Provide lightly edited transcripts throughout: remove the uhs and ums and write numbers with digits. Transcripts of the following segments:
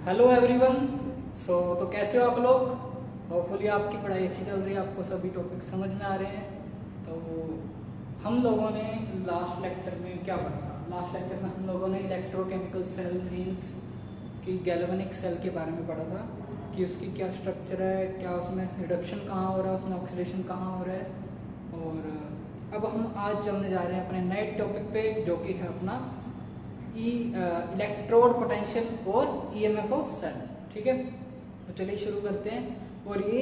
Hello everyone. तो कैसे हो आप लोग? होपफुली आपकी पढ़ाई अच्छी चल रही है, आपको सभी टॉपिक समझ में आ रहे हैं। तो हम लोगों ने लास्ट लेक्चर में क्या पढ़ा था? लास्ट लेक्चर में हम लोगों ने इलेक्ट्रोकेमिकल सेल मीन्स कि गैल्वेनिक सेल के बारे में पढ़ा था कि उसकी क्या स्ट्रक्चर है, क्या उसमें रिडक्शन कहाँ हो रहा है, उसमें ऑक्सीडेशन कहाँ हो रहा है। और अब हम आज चलने जा रहे हैं अपने नए टॉपिक पे, जो कि है अपना इलेक्ट्रोड पोटेंशियल और ईएमएफ ऑफ सेल। ठीक है, तो चलिए शुरू करते हैं। और ये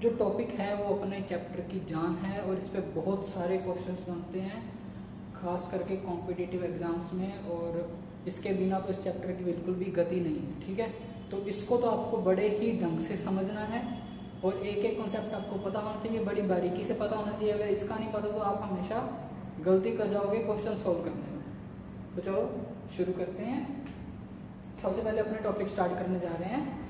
जो टॉपिक है वो अपने चैप्टर की जान है और इस पे बहुत सारे क्वेश्चंस बनते हैं, खास करके कॉम्पिटिटिव एग्जाम्स में। और इसके बिना तो इस चैप्टर की बिल्कुल भी गति नहीं है। ठीक है, तो इसको तो आपको बड़े ही ढंग से समझना है और एक एक कॉन्सेप्ट आपको पता होना चाहिए, बड़ी बारीकी से पता होना चाहिए। अगर इसका नहीं पता तो आप हमेशा गलती कर जाओगे क्वेश्चन सोल्व करने में। तो चलो शुरू करते हैं। सबसे पहले अपने टॉपिक स्टार्ट करने जा रहे हैं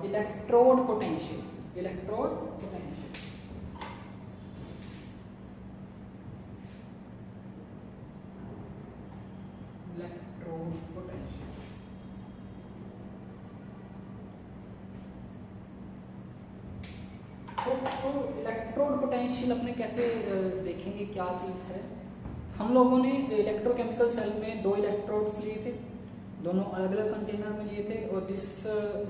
electrode potential. Electrode potential, electrode potential. तो इलेक्ट्रोड पोटेंशियल अपने कैसे देखेंगे, क्या चीज़ है? हम लोगों ने इलेक्ट्रोकेमिकल सेल में दो इलेक्ट्रोड्स लिए थे, दोनों अलग अलग कंटेनर में लिए थे। और जिस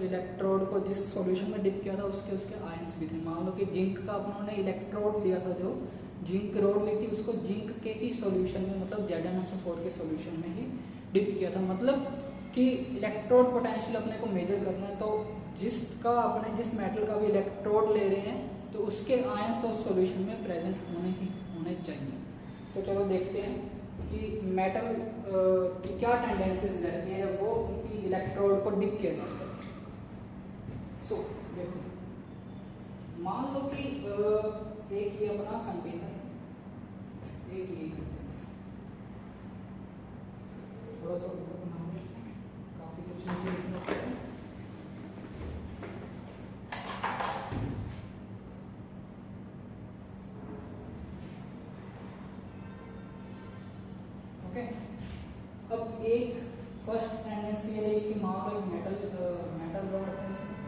इलेक्ट्रोड को जिस सॉल्यूशन में डिप किया था उसके उसके आयंस भी थे। मान लो कि जिंक का अपनों ने इलेक्ट्रोड लिया था, जो जिंक रोड ली थी, उसको जिंक के ही सॉल्यूशन में, मतलब ZnSO4 के सॉल्यूशन में ही डिप किया था। मतलब कि इलेक्ट्रोड पोटेंशियल अपने को मेजर करना है, तो जिस मेटल का भी इलेक्ट्रोड ले रहे हैं तो उसके आयंस तो सॉल्यूशन में प्रेजेंट होने चाहिए। तो चलो देखते हैं कि मेटल की क्या टेंडेंसीज रहती है वो उनकी इलेक्ट्रोड को डिप किया जाता है। सो देखो, मान लो कि एक ये अपना कंटेनर है, एक ये थोड़ा सा ऊपर बनाओगे, काफी कुछ नीचे लिखना चाहिए। ओके, अब एक फर्स्ट टेंडेंसी ये कि मान लो एक मेटल रॉड है इसमें,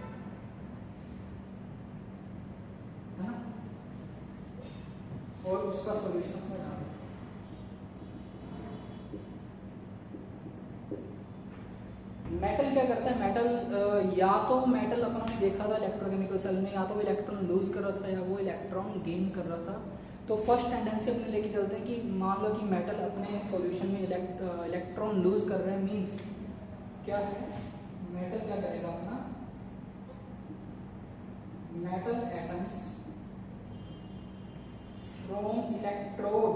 है ना, और उसका सॉल्यूशन उसमें डालो। मेटल क्या करता है? मेटल या तो मेटल अपनों ने देखा था इलेक्ट्रोकेमिकल सेल में, या तो वो इलेक्ट्रॉन लूज कर रहा था या वो इलेक्ट्रॉन गेन कर रहा था। तो फर्स्ट टेंडेंसी अपने लेके चलते हैं कि मान लो कि मेटल अपने सॉल्यूशन में इलेक्ट्रॉन लूज कर रहे हैं। मींस क्या है? मेटल क्या करेगा अपना, metal atoms from electrode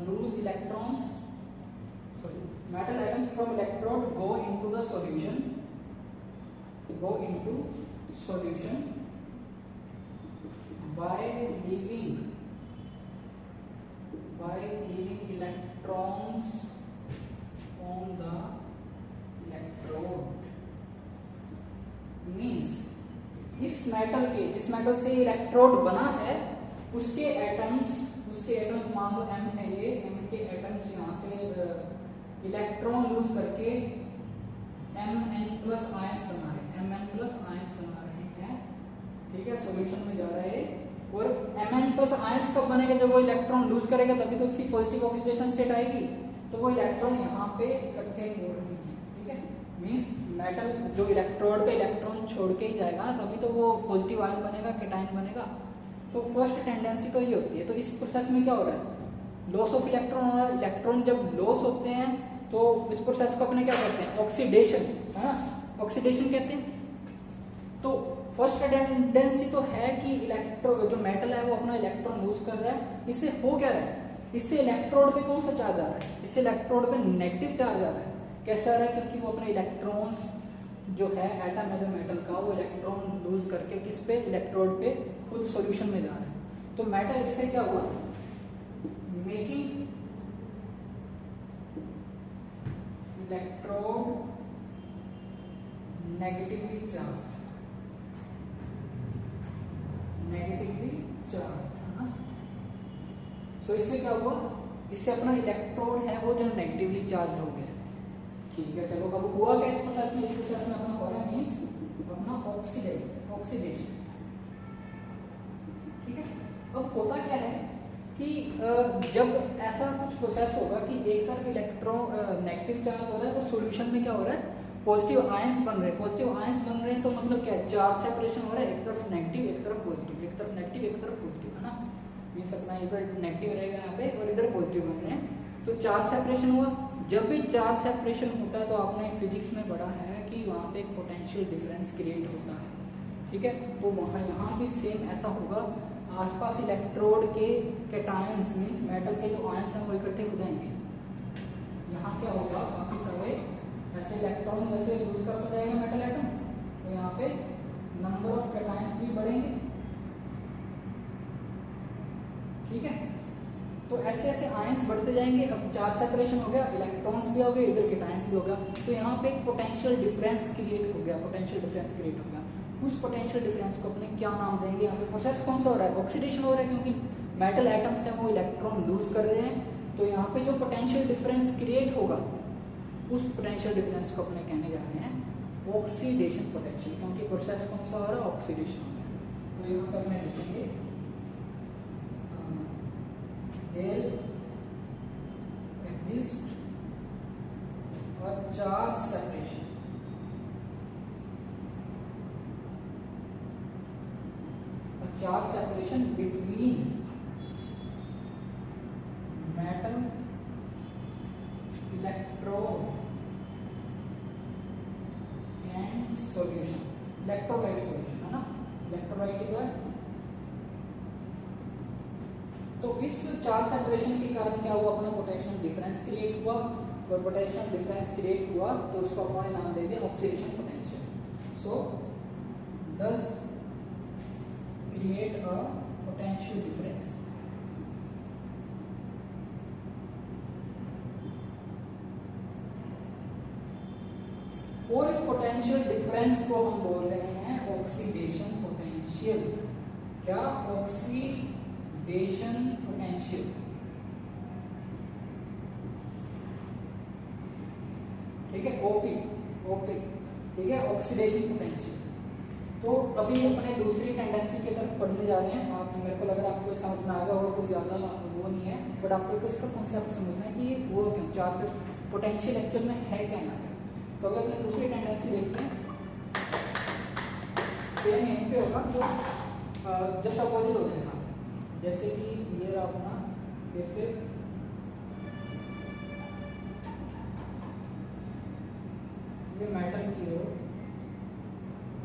lose electrons, sorry, metal atoms from electrode go into solution by leaving electrons on the electrode। Means जिस मेटल से इलेक्ट्रोड बना है उसके एटम्स मान लो M है, ये M के एटम्स यहाँ से इलेक्ट्रॉन लूज करके Mn+ आयंस बना रहे हैं। ठीक है, सॉल्यूशन में जा रहा है। और Mn+ आयंस कब बनेगा? जब वो इलेक्ट्रॉन लूज करेगा तभी तो उसकी पॉजिटिव ऑक्सीडेशन स्टेट आएगी। तो वो इलेक्ट्रॉन यहाँ पे इकट्ठे हो रहे हैं। ठीक है, मीन्स मेटल जो इलेक्ट्रोड पे इलेक्ट्रॉन छोड़ के ही जाएगा ना, तभी तो वो पॉजिटिव आयन बनेगा, कैटायन बनेगा। तो फर्स्ट टेंडेंसी तो ये होती है। तो इस प्रोसेस में क्या हो रहा है? लॉस ऑफ इलेक्ट्रॉन हो रहा है। इलेक्ट्रॉन जब लॉस होते हैं तो इस प्रोसेस को अपने क्या कहते हैं? ऑक्सीडेशन, है ना, ऑक्सीडेशन कहते हैं। तो फर्स्ट टेंडेंसी तो है कि जो मेटल है वो अपना इलेक्ट्रॉन लूज कर रहा है। इससे हो क्या रहा है? इससे इलेक्ट्रोड पे कौन सा चार्ज आ रहा है? इससे इलेक्ट्रोड पे नेगेटिव चार्ज आ रहा है। कैसे आ रहा है? क्योंकि वो अपने इलेक्ट्रॉन्स जो है, एटम है जो मेटल का, वो इलेक्ट्रॉन लूज करके किस पे? इलेक्ट्रोड पे खुद सॉल्यूशन में जा रहा है। तो मेटल इससे क्या हुआ? मेकिंग इलेक्ट्रोड नेगेटिवली चार्ज, है ना। सो इससे क्या हुआ, इससे अपना इलेक्ट्रोड है वो जो नेगेटिवली चार्ज हो गया। ठीक है, चलो अब हुआ क्या इस प्रोसेस में, इस प्रोसेस में अपना हो रहा है मींस अपना ऑक्सीडेशन। ठीक है, अब होता क्या है कि जब ऐसा कुछ प्रोसेस होगा कि एक तरफ इलेक्ट्रॉन नेगेटिव चार्ज हो रहा है और सॉल्यूशन में क्या हो रहा है, पॉजिटिव आयंस बन रहे हैं। पॉजिटिव आयंस बन रहे हैं तो मतलब क्या है, चार्ज सेपरेशन हो रहा है, एक तरफ नेगेटिव एक तरफ पॉजिटिव, एक तरफ नेगेटिव एक तरफ पॉजिटिव, है ना। मींस अपना ये तो नेगेटिव रहेगा यहाँ पे और इधर पॉजिटिव बन रहे हैं, तो चार्ज सेपरेशन हुआ। जब भी चार्ज सेपरेशन होता है तो आपने फिजिक्स में पढ़ा है कि वहाँ पे एक पोटेंशियल डिफरेंस क्रिएट होता है। ठीक है, तो वहाँ यहाँ भी सेम ऐसा होगा, आसपास इलेक्ट्रोड के कैटायंस मींस मेटल के जो आयंस हैं वो इकट्ठे हो जाएंगे। यहाँ क्या होगा, काफी सारे ऐसे इलेक्ट्रॉन जैसे यूज करता जाएगा मेटल एटम, तो यहाँ पे नंबर ऑफ कैटायंस भी बढ़ेंगे। ठीक है, तो ऐसे ऐसे आयंस बढ़ते जाएंगे। अब चार्ज सेपरेशन हो गया, इलेक्ट्रॉन्स भी हो गए, इधर कैटायंस भी हो गया, तो यहाँ पे एक पोटेंशियल डिफरेंस क्रिएट हो गया, पोटेंशियल डिफरेंस क्रिएट हो गया। उस पोटेंशियल डिफरेंस को अपने क्या नाम देंगे, यहाँ पे प्रोसेस कौन सा हो रहा है, ऑक्सीडेशन हो रहा है, क्योंकि मेटल एटम्स हैं वो इलेक्ट्रॉन लूज कर रहे हैं। तो यहाँ पे जो पोटेंशियल डिफरेंस क्रिएट होगा उस पोटेंशियल डिफरेंस को अपने कहने जा रहे हैं ऑक्सीडेशन पोटेंशियल, क्योंकि प्रोसेस कौन सा हो रहा है, ऑक्सीडेशन हो रहा है। तो यहाँ पर अपने लिखेंगे there exists a charge separation between metal electrode and solution, electrolyte solution, है ना। इलेक्ट्रोलाइट जो है, तो इस चार्ज सेपरेशन के कारण क्या हुआ, अपना पोटेंशियल डिफरेंस क्रिएट हुआ, और पोटेंशियल डिफरेंस क्रिएट हुआ तो उसको अपने नाम दे दिया ऑक्सीडेशन पोटेंशियल। सो दस क्रिएट अ पोटेंशियल डिफरेंस। और इस पोटेंशियल डिफरेंस को हम बोल रहे हैं ऑक्सीडेशन पोटेंशियल। क्या, ऑक्सीडेशन पोटेंशियल। ठीक है, ओपी ठीक है, ऑक्सीडेशन पोटेंशियल। तो अभी अपने दूसरी टेंडेंसी की तरफ पढ़ने जा रहे हैं। आप मेरे को लग रहा है आपको समझ में आएगा और कुछ ज्यादा वो नहीं है, बट आपको तो इसका कॉन्सेप्ट समझना है कि वो चार्ज पोटेंशियल एक्चुअल में है क्या ना है। तो अगर अपने दूसरी टेंडेंसी देखते हैं, सेम यहीं पे होगा, तो जस्ट अपोजिट हो जाएगा। जैसे कि ये रहा अपना, जैसे ये मेटल की हो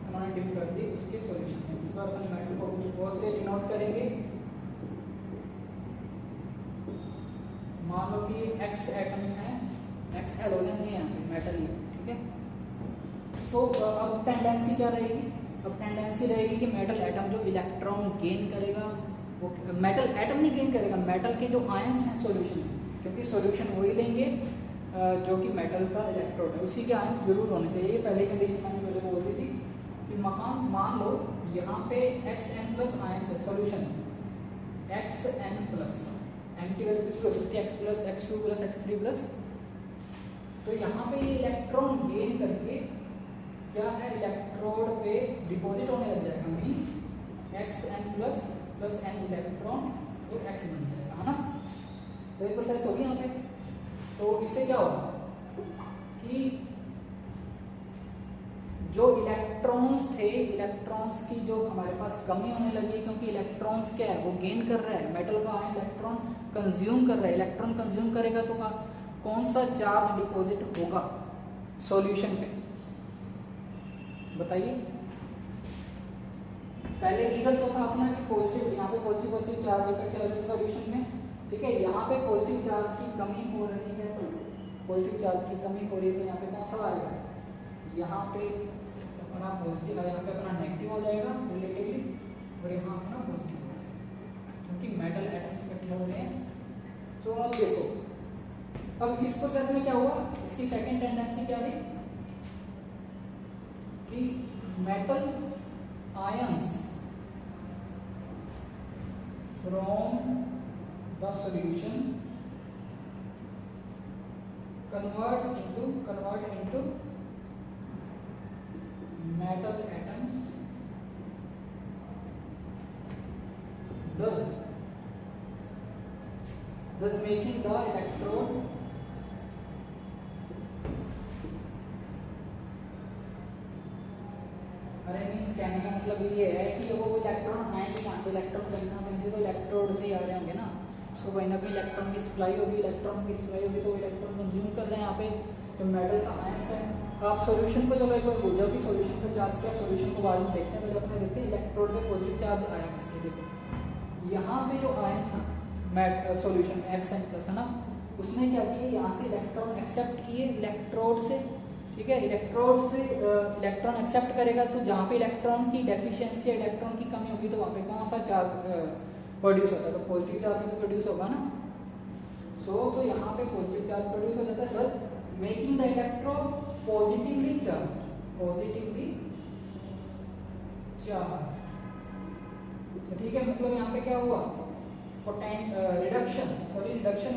उन्होंने डिप कर दी उसके सॉल्यूशन में। इस बार अपने मेटल को कुछ और से डिनोट करेंगे। मान लो कि एक्स एटम्स हैं, एक्स हैलोजन नहीं है, मेटल ही। ठीक है, तो अब टेंडेंसी क्या रहेगी, अब टेंडेंसी रहेगी कि मेटल एटम जो इलेक्ट्रॉन गेन करेगा, वो मेटल एटम नहीं गेन करेगा, मेटल के जो आयंस हैं सॉल्यूशन में, क्योंकि सॉल्यूशन वही लेंगे जो कि मेटल का इलेक्ट्रोड है, उसी के आयंस जरूर होने चाहिए। पहले कंडीशन मैंने पहले बोल दी थी कि मान लो यहाँ पे Xn+ आयंस है सॉल्यूशन, Xn+, n की वैल्यू कितनी हो सकती है, x+, x2+, x3+। तो यहाँ पे ये इलेक्ट्रॉन गेन करके क्या है, इलेक्ट्रोड पे डिपॉजिट होने लग जाएगा, मींस Xn+ + n इलेक्ट्रॉन तो x बन जाएगा, है ना। तो ये प्रोसेस होगी यहाँ पे। तो इससे क्या होगा कि जो इलेक्ट्रॉन्स थे, इलेक्ट्रॉन्स की जो हमारे पास कमी होने लगी, क्योंकि इलेक्ट्रॉन्स क्या है, वो गेन कर रहा है, मेटल का आयन इलेक्ट्रॉन कंज्यूम कर रहा है। इलेक्ट्रॉन कंज्यूम करेगा तो कौन सा चार्ज डिपॉजिट होगा सॉल्यूशन पे, बताइए। पहले इधर तो था अपना कि पॉजिटिव, यहाँ पे पॉजिटिव चार्ज इकट्ठे हो जाए सॉल्यूशन में। ठीक है, यहाँ पे पॉजिटिव चार्ज की कमी हो रही है, तो पॉजिटिव चार्ज की कमी हो रही है, तो यहाँ पे कौन सा आएगा, यहाँ पे अपना पॉजिटिव, यहाँ पे अपना नेगेटिव हो जाएगा रिलेटिवली, और यहाँ अपना पॉजिटिव हो जाएगा, क्योंकि मेटल एटम्स इकट्ठे हो रहे हैं। तो अब देखो, अब इस प्रोसेस में क्या हुआ, इसकी सेकंड टेंडेंसी क्या रही कि metal ions from the solution convert into metal atoms, thus making the electrode means कहने का मतलब ये है कि वो इलेक्ट्रॉन आएंगे कहाँ से, इलेक्ट्रॉन कहीं ना कहीं से तो इलेक्ट्रोड से ही आ रहे होंगे ना, उसको कहीं ना कहीं इलेक्ट्रॉन की सप्लाई होगी, तो इलेक्ट्रॉन कंज्यूम कर रहे हैं यहाँ पे जो मेटल का आयंस है। आप सॉल्यूशन को चलो एक बार भूल जाओ कि सॉल्यूशन को चार्ज क्या, सॉल्यूशन को बाद में देखते हैं, पहले अपने देखते हैं इलेक्ट्रोड पे पॉजिटिव चार्ज आया कैसे। देखो यहाँ पे जो आयन था सॉल्यूशन में Xn प्लस है ना, उसने क्या किया, यहाँ से इलेक्ट्रॉन एक्सेप्ट किए इलेक्ट्रोड से, ठीक है, इलेक्ट्रोड से इलेक्ट्रॉन एक्सेप्ट करेगा, तो जहाँ पे इलेक्ट्रॉन की डेफिशिएंसी या इलेक्ट्रॉन की कमी होगी तो वहाँ पे कौन सा चार्ज प्रोड्यूस होता है, तो पॉजिटिव चार्ज भी प्रोड्यूस होगा ना। तो यहाँ पे पॉजिटिव चार्ज प्रोड्यूस हो जाता है, बस making the electrode positively charge, ठीक है। मतलब यहाँ पे क्या हुआ, रिडक्शन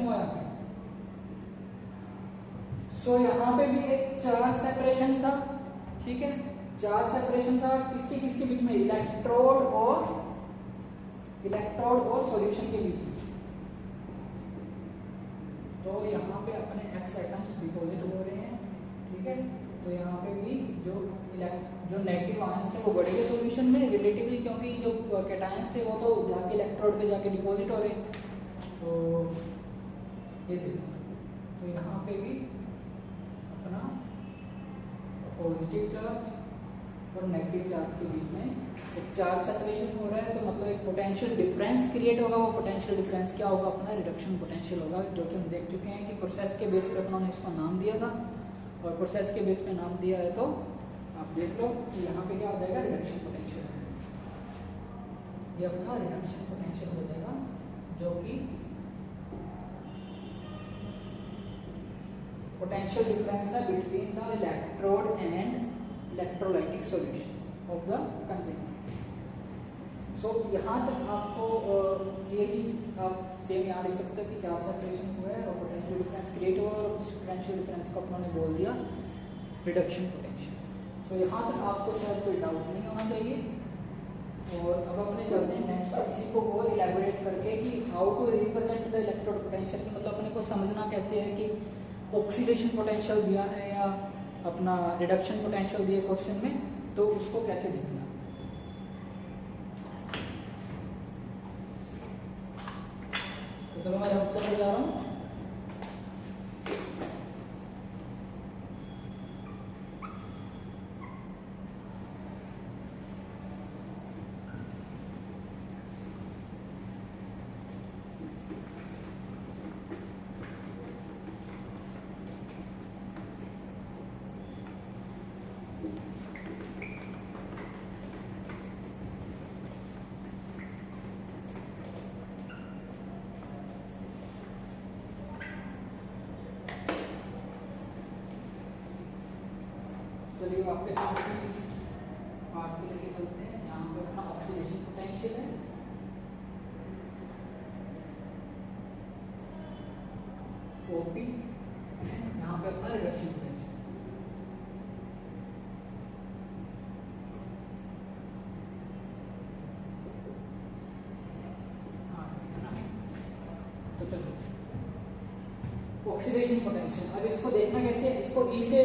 हुआ यहाँ पे। सो यहाँ पे भी एक चार्ज सेपरेशन था, ठीक है, चार्ज सेपरेशन था किसके बीच में, इलेक्ट्रोड और सॉल्यूशन के बीच में। तो यहाँ पे अपने X एटम्स डिपॉजिट हो रहे हैं, ठीक है। तो यहाँ पे भी जो नेगेटिव आयंस थे वो बढ़ेंगे सॉल्यूशन में रिलेटिवली, क्योंकि जो कैटायंस थे वो तो जाके इलेक्ट्रोड पे जाके डिपॉजिट हो रहे हैं। तो ये देखो, तो यहाँ पे भी अपना पॉजिटिव चार्ज और नेगेटिव चार्ज के बीच में एक चार्ज सेपरेशन हो रहा है, तो मतलब एक पोटेंशियल डिफरेंस क्रिएट होगा। वो पोटेंशियल डिफरेंस क्या होगा, अपना रिडक्शन पोटेंशियल होगा, जो कि हम देख चुके हैं कि प्रोसेस के बेस पे अपना इसको नाम दिया था, और प्रोसेस के बेस पे नाम दिया है तो आप देख लो कि यहाँ पे क्या हो जाएगा, रिडक्शन पोटेंशियल, ये अपना रिडक्शन पोटेंशियल हो जाएगा, जो कि potential difference है between the electrode and electrolytic solution of the container। So यहाँ तक आपको ये चीज आप सेम यहाँ लिख सकते हो कि चार्ज सेपरेशन हुआ है और पोटेंशियल डिफरेंस क्रिएट हुआ, और उस पोटेंशियल डिफरेंस को अपनों ने बोल दिया रिडक्शन पोटेंशियल। सो यहाँ तक आपको शायद कोई डाउट नहीं होना चाहिए। और अब अपने चलते हैं नेक्स्ट इसी को और इलेबोरेट करके कि how to represent the electrode potential, मतलब अपने को समझना कैसे है कि ऑक्सीडेशन पोटेंशियल दिया है या अपना रिडक्शन पोटेंशियल दिया क्वेश्चन में, तो उसको कैसे लिखना। तो चलो मैं जब करने जा रहा हूँ। चलिए वापस पार्ट पे लेके चलते हैं। यहाँ पे अपना ऑक्सीडेशन पोटेंशियल है, ओपी, यहाँ पे अपना रिडक्शन पोटेंशियल। तो चलो ऑक्सीडेशन पोटेंशियल, अब इसको देखना कैसे, इसको ई से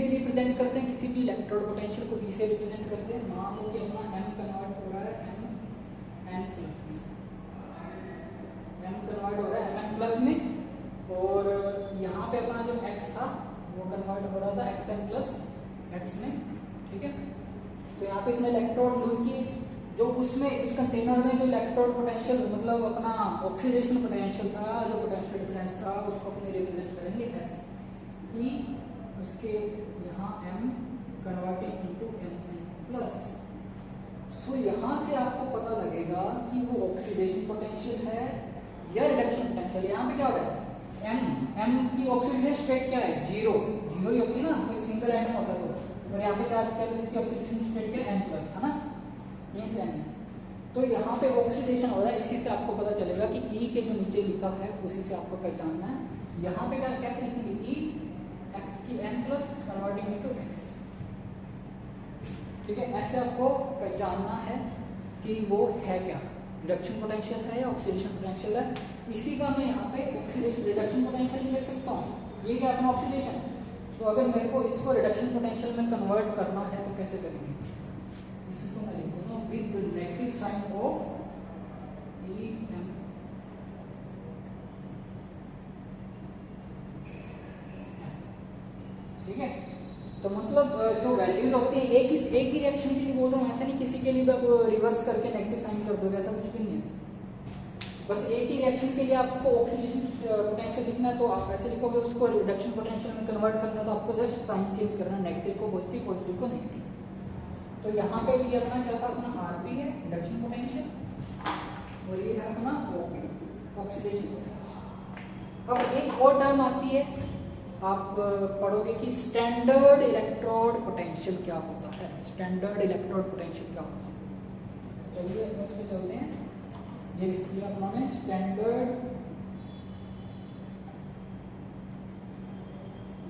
रिप्रेजेंट करते हैं, किसी भी इलेक्ट्रोड पोटेंशियल को ई से रिप्रेजेंट करते हैं। मान लो कि अपना m कन्वर्ट हो रहा है n प्लस में, m कन्वर्ट हो रहा है mn प्लस में, और यहाँ पे अपना जो x था वो कन्वर्ट हो रहा था xn प्लस x में, ठीक है। तो यहाँ पे इसने इलेक्ट्रोड लूज की, जो उसमें उस कंटेनर में जो इलेक्ट्रोड पोटेंशियल मतलब अपना ऑक्सीडेशन पोटेंशियल था, जो पोटेंशियल डिफरेंस था, उसको अपने रिप्रेजेंट करेंगे ऐसे ई, उसके यहाँ m converting into mn plus. So यहाँ से आपको पता लगेगा कि वो ऑक्सीडेशन पोटेंशियल है या रिडक्शन पोटेंशियल। यहाँ पे क्या हो रहा है, m की ऑक्सीडेशन स्टेट क्या है, जीरो ही होती है ना, कोई सिंगल एटम होता है तो, और यहाँ पे चार्ज क्या है, इसकी ऑक्सीडेशन स्टेट क्या है n प्लस, है ना, ये से n। तो यहाँ पे ऑक्सीडेशन हो रहा है, इसी से आपको पता चलेगा कि ई के जो नीचे लिखा है उसी से आपको पहचानना है। यहाँ पे कैसे लिखेंगे, ई एक्स की N plus converting into X, ठीक है। ऐसे आपको पहचानना है कि वो है क्या, रिडक्शन पोटेंशियल है या ऑक्सीडेशन पोटेंशियल है। इसी का मैं यहाँ पे ऑक्सीडेशन रिडक्शन पोटेंशियल ले सकता हूँ, ये क्या अपना ऑक्सीडेशन। तो अगर मेरे को इसको रिडक्शन पोटेंशियल में कन्वर्ट करना है तो कैसे करेंगे, इसको मैं लिख दूंगा with negative sign of E M, ठीक है। तो मतलब जो वैल्यूज होती है एक ही रिएक्शन के लिए बोल रहा हूँ, ऐसा नहीं किसी के लिए भी आप रिवर्स करके नेगेटिव साइन कर दोगे, ऐसा कुछ भी नहीं है। बस एक ही रिएक्शन के लिए आपको ऑक्सीडेशन पोटेंशियल लिखना है तो आप ऐसे लिखोगे, उसको रिडक्शन पोटेंशियल में कन्वर्ट करना है तो आपको जस्ट साइन चेंज करना है, नेगेटिव को पॉजिटिव, पॉजिटिव को नेगेटिव। तो यहाँ पे भी अपना क्या था, अपना आरपी है रिडक्शन पोटेंशियल, और ये है अपना ओपी ऑक्सीडेशन पोटेंशियल। अब एक और टर्म आती है, आप पढ़ोगे कि स्टैंडर्ड इलेक्ट्रोड पोटेंशियल क्या होता है, स्टैंडर्ड इलेक्ट्रोड पोटेंशियल क्या होता है। चलिए उस पे चलते हैं। ये लिख लिया अपने standard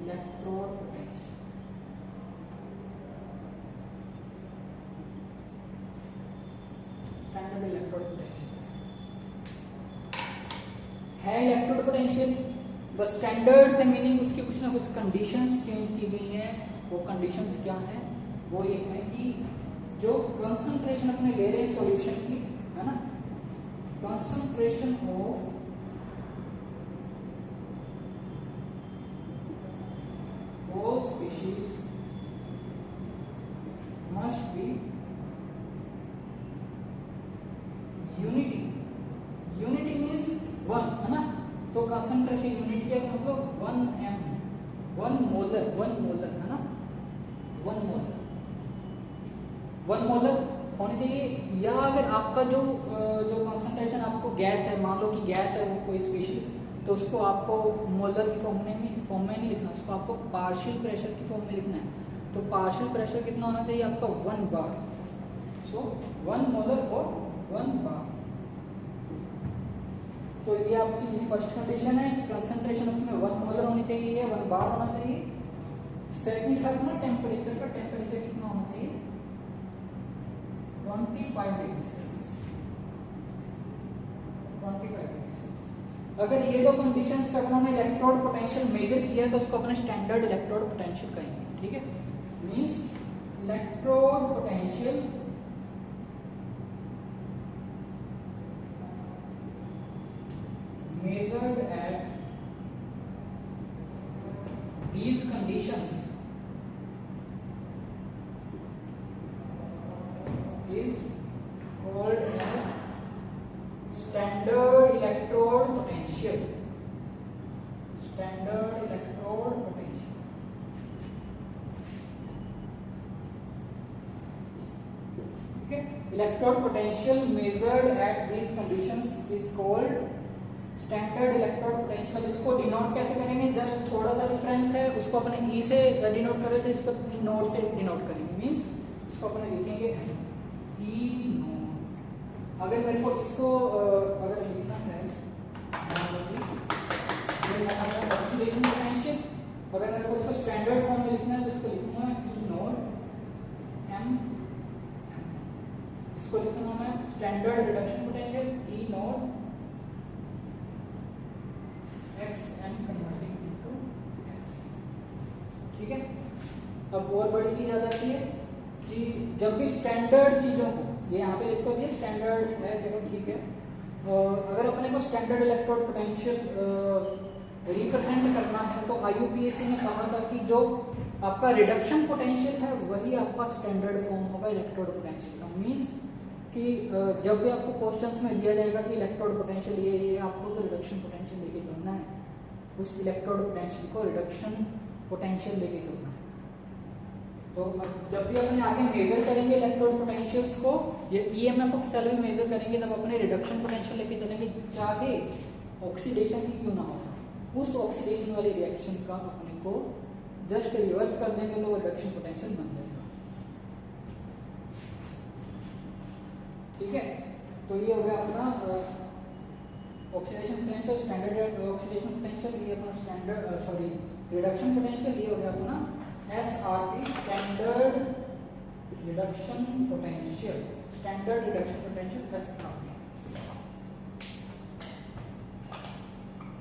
electrode potential. Standard electrode potential है इलेक्ट्रोड पोटेंशियल, बस स्टैंडर्ड से मीनिंग उसकी कुछ ना कुछ कंडीशंस चेंज की गई हैं। वो कंडीशंस क्या है, वो ये है कि जो कंसंट्रेशन अपने ले रहे हैं सॉल्यूशन की, है ना, concentration of all species must be unity, unity means one, है ना। तो concentration unity का मतलब 1 m, 1 मोलर, 1 मोलर, है ना, 1 मोलर, 1 मोलर होनी चाहिए। या अगर आपका जो कंसंट्रेशन आपको गैस है, मान लो कि गैस है वो कोई स्पीशीज, तो उसको आपको मोलर की फॉर्म में नहीं लिखना, उसको आपको पार्शियल प्रेशर की फॉर्म में लिखना है। तो पार्शियल प्रेशर कितना होना चाहिए आपका 1 बार, सो 1 मोलर और 1 बार। तो ये आपकी फर्स्ट कंडीशन है कि कंसंट्रेशन उसमें 1 मोलर होनी चाहिए या 1 बार होना चाहिए। सेकंड है अपना टेम्परेचर का, टेम्परेचर कितना होना चाहिए 25 डिग्री सेल्सियस, 25 डिग्री सेल्सियस। अगर ये दो कंडीशंस पे अपना इलेक्ट्रोड पोटेंशियल मेजर किया है तो उसको अपने स्टैंडर्ड इलेक्ट्रोड पोटेंशियल कहेंगे, ठीक है। Means electrode potential measured at these conditions is called as standard electrode potential, standard electrode potential, okay। electrode potential measured at these conditions is called standard electrode potential. इसको denote कैसे करेंगे, just थोड़ा सा difference है, उसको अपने ई से denote कर रहे थे, इसको नोट से डिनोट करेंगे। मींस इसको अपने लिखेंगे ई नोट। अगर मेरे को इसको अगर लिखना है ऑक्सीडेशन पोटेंशियल, अगर मेरे को इसको स्टैंडर्ड फॉर्म में लिखना है तो इसको लिखूंगा ई नोट एम, इसको लिखूंगा मैं स्टैंडर्ड रिडक्शन पोटेंशियल ई note x m converting into x, ठीक है। अब और बड़ी चीज आ जाती है कि जब भी स्टैंडर्ड चीजों को, ये यहाँ पे लिखो दिए स्टैंडर्ड है, चलो ठीक है। अगर अपने को स्टैंडर्ड इलेक्ट्रोड पोटेंशियल रिप्रेजेंट करना है तो IUPAC ने कहा था कि जो आपका रिडक्शन पोटेंशियल है वही आपका स्टैंडर्ड फॉर्म होगा इलेक्ट्रोड पोटेंशियल का। मींस कि जब भी आपको क्वेश्चंस में दिया जाएगा कि इलेक्ट्रोड पोटेंशियल ये आपको तो रिडक्शन पोटेंशियल लेके चलना है, उस इलेक्ट्रोड पोटेंशियल को रिडक्शन पोटेंशियल लेके चलना है। तो जब भी अपने आगे मेजर करेंगे इलेक्ट्रोड पोटेंशियल्स को, ये EMF ऑफ सेल भी मेजर करेंगे, तब अपने रिडक्शन पोटेंशियल लेके चलेंगे, चाहे ऑक्सीडेशन ही क्यों ना हो। उस ऑक्सीडेशन वाली रिएक्शन का अपने को जस्ट रिवर्स कर देंगे तो वो रिडक्शन पोटेंशियल बन जाएगा, ठीक है। तो ये हो गया अपना oxidation potential, standard oxidation potential, ये अपना स्टैंडर्ड सॉरी रिडक्शन पोटेंशियल, ये हो गया अपना SRP standard reduction potential, standard reduction potential SRP।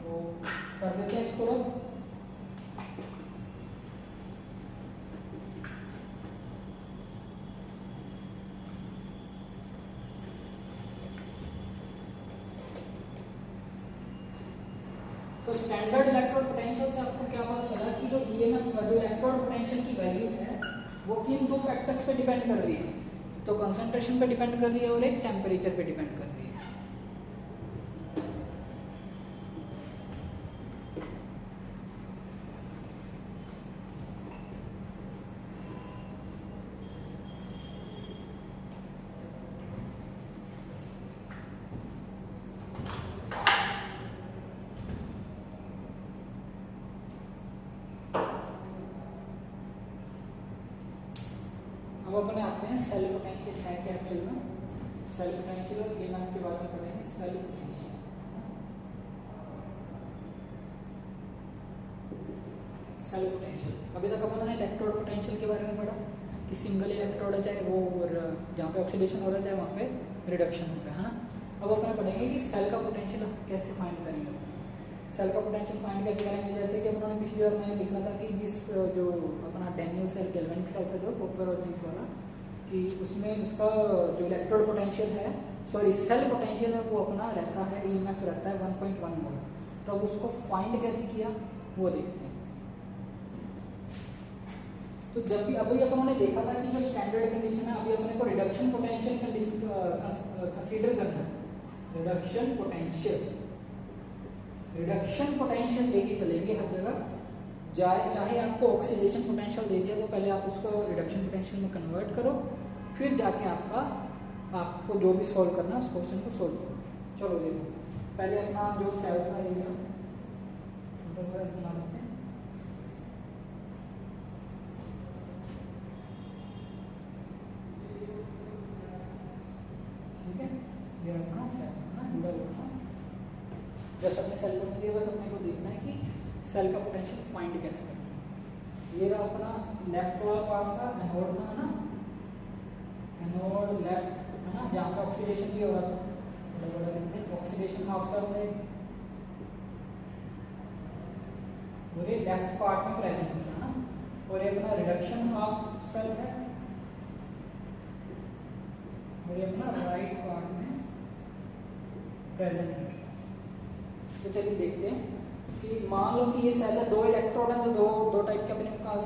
तो कर देते हैं इसको अब। तो स्टैंडर्ड इलेक्ट्रोड पोटेंशियल से आपको क्या पता चला कि जो ईएमएफ जो इलेक्ट्रोड पोटेंशियल की वैल्यू है वो किन दो फैक्टर्स पे डिपेंड कर रही है, तो कंसंट्रेशन पे डिपेंड कर रही है और एक टेम्परेचर पे डिपेंड कर रही है। अब अपने आते हैं सेल पोटेंशियल है क्या एक्चुअल में, सेल पोटेंशियल और ईएमएफ के बारे में पढ़ेंगे। सेल पोटेंशियल, सेल पोटेंशियल अभी तक अपन ने इलेक्ट्रोड पोटेंशियल के बारे में पढ़ा कि सिंगल इलेक्ट्रोड है चाहे वो, और जहाँ पे ऑक्सीडेशन हो रहा है वहाँ पे रिडक्शन हो रहा है ना। अब अपन पढ़ेंगे कि सेल का पोटेंशियल कैसे फाइंड करेंगे। सेल का पोटेंशियल फाइंड कैसे करेंगे, जैसे कि अपने पिछली बार मैंने लिखा था कि जिस जो अपना डैनियल सेल गैल्वेनिक सेल था जो कॉपर और जिंक वाला, कि उसमें उसका जो इलेक्ट्रोड पोटेंशियल है सॉरी सेल पोटेंशियल है वो अपना रहता है ईएमएफ रहता है 1.1 मोल। तो अब उसको फाइंड कैसे किया वो देखते हैं। तो जब भी अभी अपन ने देखा था कि जो स्टैंडर्ड कंडीशन है अभी अपने को रिडक्शन पोटेंशियल कंसीडर करना है। रिडक्शन पोटेंशियल, रिडक्शन पोटेंशियल लेके चलेंगे हर जगह, चाहे आपको ऑक्सीडेशन पोटेंशियल दे दिया तो पहले आप उसको रिडक्शन पोटेंशियल में कन्वर्ट करो, फिर जाके आपको जो भी सॉल्व करना है उस क्वेश्चन को सॉल्व करो। चलो देखो, पहले अपना जो सेल था ये बना लेते हैं। ठीक है, ये अपना सेल ना जुड़ा हुआ, बस अपने सेल को दिए, बस अपने को देखना है कि सेल का पोटेंशियल फाइंड कैसे करना है। ये रहा अपना लेफ्ट वाला पार्ट का एनोड था ना, एनोड लेफ्ट है ना, जहाँ पे ऑक्सीडेशन भी हो रहा था, बड़ा लिखते हैं ऑक्सीडेशन ऑफ सेल है, और ये लेफ्ट पार्ट में प्रेजेंट होता है ना, और ये अपना रिडक्शन ऑफ सेल है, और ये अपना राइट पार्ट में प्रेजेंट है। तो चलिए देखते हैं कि मान लो कि ये सेल है, दो इलेक्ट्रोड है, तो दो टाइप के अपने पास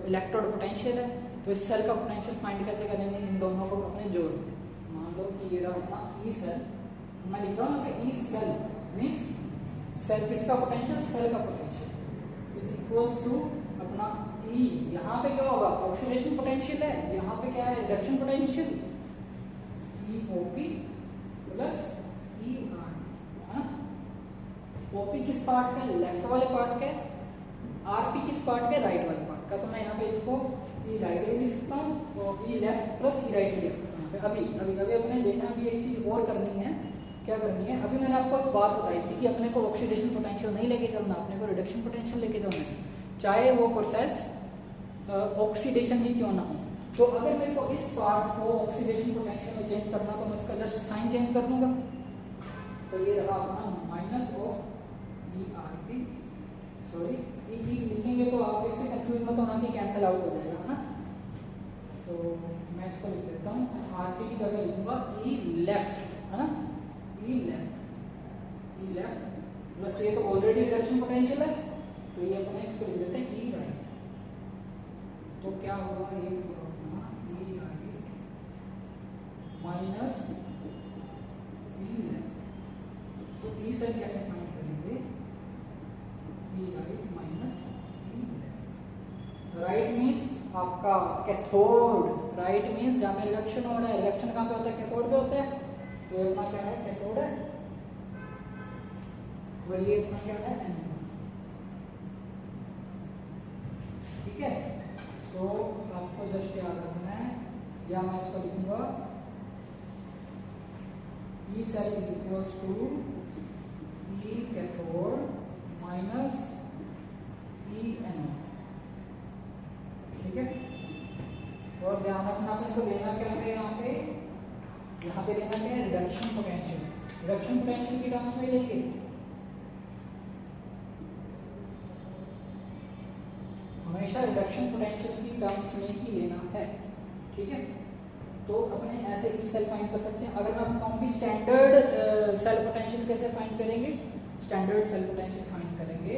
इलेक्ट्रोड पोटेंशियल है, तो इस सेल का पोटेंशियल फाइंड कैसे करेंगे, इन दोनों को अपने जोड़ दें। मान लो कि ये रहा अपना ई सेल, मैं लिख रहा हूँ ना ई सेल मीन्स सेल किसका पोटेंशियल, सेल का पोटेंशियल इज इक्वल्स टू अपना ई, यहाँ पे क्या होगा ऑक्सीडेशन पोटेंशियल है, यहाँ पे क्या है reduction potential, E O P plus E R है ना। ओपी किस पार्ट का, लेफ्ट वाले पार्ट का, आरपी किस पार्ट का, राइट वाले पार्ट का। तो मैं यहाँ पे इसको ई राइट भी लिख सकता हूँ और ई लेफ्ट प्लस ई राइट भी लिख सकता हूँ। अभी अभी अभी अपने देखना अभी एक चीज और करनी है, क्या करनी है, अभी मैंने आपको एक बात बताई थी कि अपने को ऑक्सीडेशन पोटेंशियल नहीं लेके चलना, अपने को रिडक्शन पोटेंशियल लेके चलना है, चाहे वो प्रोसेस ऑक्सीडेशन ही क्यों ना हो। तो अगर मेरे को इस पार्ट को ऑक्सीडेशन पोटेंशियल में चेंज करना तो मैं इसका जस्ट साइन चेंज कर दूंगा। तो ये रहा अपना minus of E R P, sorry E लिखेंगे तो आप इससे कंफ्यूज मत होना कि कैंसिल आउट हो जाएगा ना। सो मैं इसको लिख देता हूँ, आर पी की जगह लिखूंगा ई लेफ्ट है ना, ई लेफ्ट प्लस ये तो ऑलरेडी रिडक्शन पोटेंशियल है, तो ये अपने इसको लिख देते हैं ई राइट। तो क्या होगा ये ई राइट माइनस ई लेफ्ट। तो ई सेल कैसे फाइंड करेंगे, ई राइट माइनस ई लेफ्ट। राइट मीन्स आपका कैथोड, राइट मीन्स जहाँ पे रिडक्शन हो रहा है, रिडक्शन कहाँ पे होता है, कैथोड पे होता है, तो अपना क्या है कैथोड है, और ये अपना क्या है एनोड। ठीक है, सो आपको जस्ट याद रखना है, या मैं इसको लिखूंगा E cell is equals to E cathode minus E anode, ठीक है। और ध्यान रखना अपने को लेना क्या है यहाँ पे लेना क्या है, रिडक्शन पोटेंशियल। रिडक्शन पोटेंशियल की टर्म्स में लेंगे, हमेशा रिडक्शन पोटेंशियल की टर्म्स में ही लेना है, ठीक है। तो अपने ऐसे ई सेल फाइंड कर सकते हैं। अगर मैं बताऊं कि स्टैंडर्ड सेल पोटेंशियल कैसे फाइंड करेंगे, स्टैंडर्ड सेल पोटेंशियल फाइंड करेंगे,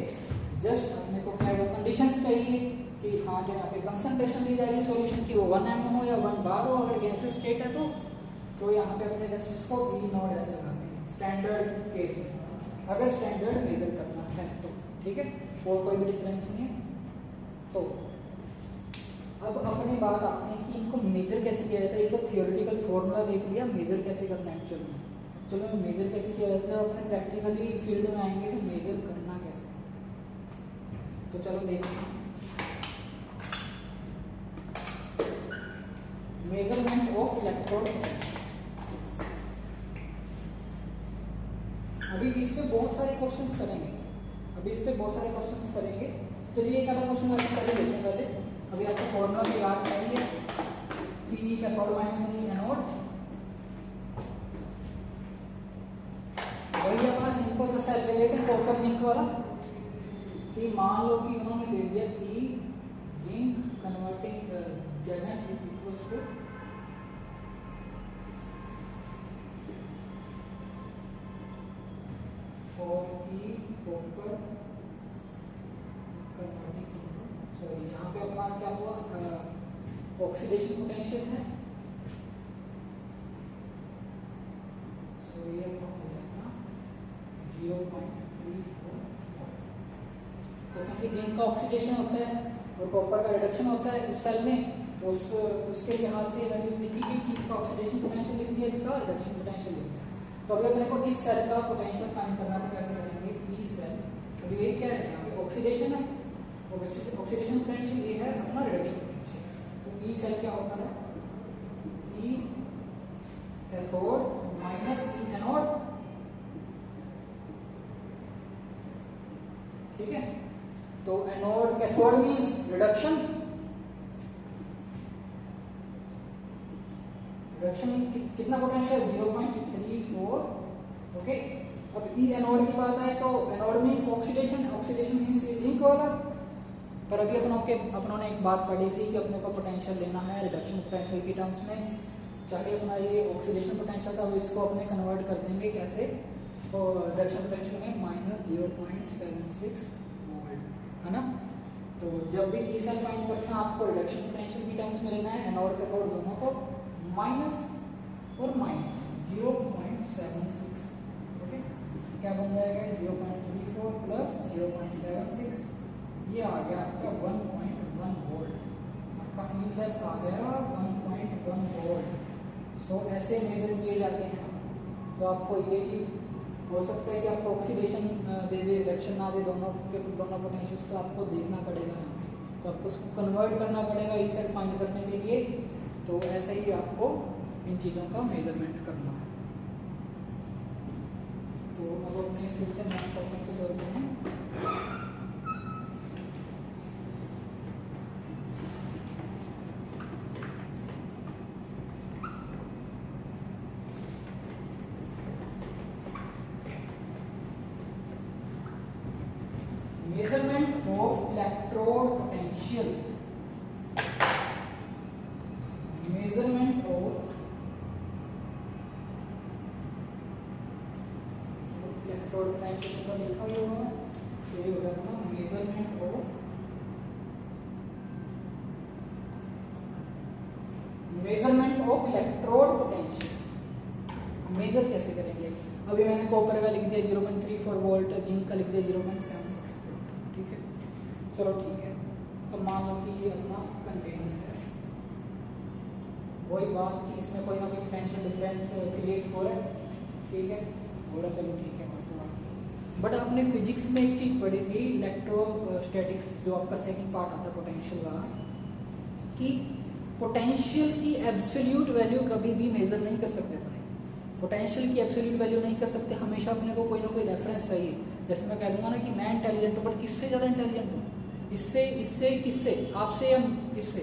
जस्ट अपने को क्या वो कंडीशंस चाहिए कि हाँ जो यहाँ पे कंसंट्रेशन दी जाएगी सॉल्यूशन की वो 1 ml हो या 1 bar हो, अगर गैसेस स्टेट है तो यहाँ पे अपने जस्ट इसको ई नोड ऐसे लगाते हैं स्टैंडर्ड केस में, अगर स्टैंडर्ड मेजर करना है तो, ठीक है, और कोई भी डिफरेंस नहीं है। तो अब अपनी बात आते हैं कि इनको मेजर कैसे किया जाता है। ये तो थियोरेटिकल फॉर्मूला देख लिया, मेजर कैसे करना है एक्चुअल में। चलो मेजर कैसे किया जाता है, अपने प्रैक्टिकली फील्ड में आएंगे तो मेजर करना कैसे, तो चलो देखते हैं। मेजरमेंट ऑफ इलेक्ट्रोड, अभी इस पे बहुत सारे क्वेश्चंस करेंगे, चलिए एक आधा क्वेश्चन कर लेते हैं पहले। अभी आपको फॉर्मूला भी याद चाहिए, P cathode minus E anode, वही अपना सिंपल सा सेल ले लेते हैं कॉपर जिंक वाला, कि मान लो कि उन्होंने दे दिया कि zinc converting Zn is equals to और ई कॉपर कन्वर्टिंग इनटू, सॉरी यहाँ पे अपना क्या हुआ, ऑक्सीडेशन पोटेंशियल है, सो ये अपना हो जाएगा 0.34। तो क्योंकि जिंक का ऑक्सीडेशन होता है और कॉपर का रिडक्शन होता है उस सेल में, उसके लिहाज से वैल्यूज लिखी गई कि इसका ऑक्सीडेशन पोटेंशियल लिख दिया, इसका रिडक्शन पोटेंशियल लिख दिया। तो अभी अपने को इस सेल का पोटेंशियल फाइंड करना है, तो कैसे करेंगे, ई सेल, अभी ये क्या है, यहाँ पे ऑक्सीडेशन है, ऑक्सीडेशन पोटेंशियल ये है अपना रिडक्शन पोटेंशियल, तो ई सेल क्या होता है, ई कैथोड माइनस ई एनोड, ठीक है। तो एनोड कैथोड मींस रिडक्शन, कितना पोटेंशियल 0.34, ओके। अब ई एनोड की बात आए तो anode means oxidation, oxidation means zinc वाला। पर अभी अपनों ने एक बात पढ़ी थी कि अपने को पोटेंशियल लेना है रिडक्शन पोटेंशियल की टर्म्स में, चाहे अपना ये ऑक्सीडेशन पोटेंशियल था वो इसको अपने कन्वर्ट कर देंगे कैसे, और रिडक्शन पोटेंशियल में -0.76 वोल्ट, है ना। तो जब भी ई सेल फाइंड करना आपको रिडक्शन पोटेंशियल की टर्म्स में लेना है, एनोड कैथोड दोनों को, माइनस और माइनस 0.76, ओके। क्या बन जाएगा 0.34 प्लस 0.76, ये आ गया आपका 1.1 वोल्ट, आपका ई सेल आ गया 1.1 वोल्ट। सो ऐसे मेजर किए जाते हैं। तो आपको ये चीज हो सकता है कि आपको ऑक्सीडेशन दे दे, रिडक्शन ना दे, दोनों पोटेंशियल्स को आपको देखना पड़ेगा यहाँ पे, तो आपको उसको कन्वर्ट करना पड़ेगा ई सेल फाइंड करने के लिए। तो ऐसे ही आपको इन चीज़ों का मेजरमेंट करना है। तो अब अपने फिर से नेक्स्ट टॉपिक पे चलते हैं। Measurement of electrode potential, measurement of electrode potential का लिखा हुआ है, ये हो जाएगा ना measurement of electrode potential. Measure कैसे करेंगे, अभी मैंने कॉपर का लिख दिया 0.34 वोल्ट, जिंक का लिख दिया 0.76 वोल्ट, ठीक है। चलो ठीक है, अब मान लो कि ये अपना कंटेनर है, वही बात कि इसमें कोई ना कोई पोटेंशियल डिफरेंस क्रिएट हो रहा है, ठीक है, हो रहा, चलो ठीक है। बट आपने फिजिक्स में एक चीज पढ़ी थी इलेक्ट्रोस्टैटिक्स, जो आपका सेकंड पार्ट आता है पोटेंशियल वाला, कि पोटेंशियल की एब्सोल्यूट वैल्यू कभी भी मेजर नहीं कर सकते थे। पोटेंशियल की एब्सोल्यूट वैल्यू नहीं कर सकते, हमेशा अपने को कोई ना कोई रेफरेंस चाहिए। जैसे मैं कह दूंगा ना कि मैं इंटेलिजेंट हूँ, बट किससे ज़्यादा इंटेलिजेंट हूँ, इससे इससे किससे, आपसे या इससे।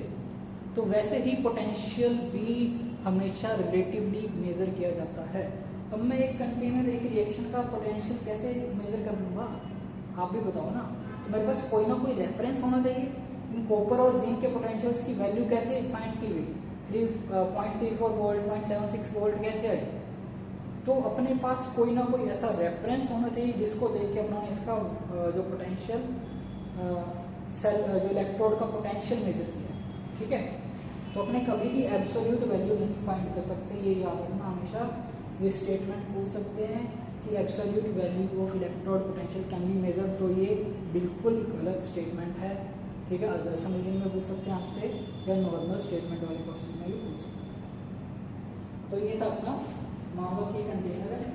तो वैसे ही पोटेंशियल भी हमेशा रिलेटिवली मेज़र किया जाता है। अब मैं एक कंटेनर, एक रिएक्शन का पोटेंशियल कैसे मेज़र कर लूँगा, आप भी बताओ ना। तो मेरे पास कोई ना कोई रेफरेंस होना चाहिए। इन कॉपर और जिंक के पोटेंशियल्स की वैल्यू कैसे फाइंड की गई, 3.34 वोल्ट, 0.76 वोल्ट कैसे आई। तो अपने पास कोई ना कोई ऐसा रेफरेंस होना चाहिए जिसको देख के अपना इसका जो पोटेंशियल सेल जो इलेक्ट्रोड का पोटेंशियल मेजर किया, ठीक है। तो अपने कभी भी एब्सोल्यूट वैल्यू नहीं फाइंड कर सकते, ये याद रखना हमेशा। ये स्टेटमेंट पूछ सकते हैं कि absolute value of electrode potential can be measured, तो ये बिल्कुल गलत स्टेटमेंट है, ठीक है। अल्जर्सन रीजन में पूछ सकते हैं आपसे, या नॉर्मल स्टेटमेंट वाले क्वेश्चन में भी पूछ सकते हैं। तो ये था अपना मामला की कंटेनर है।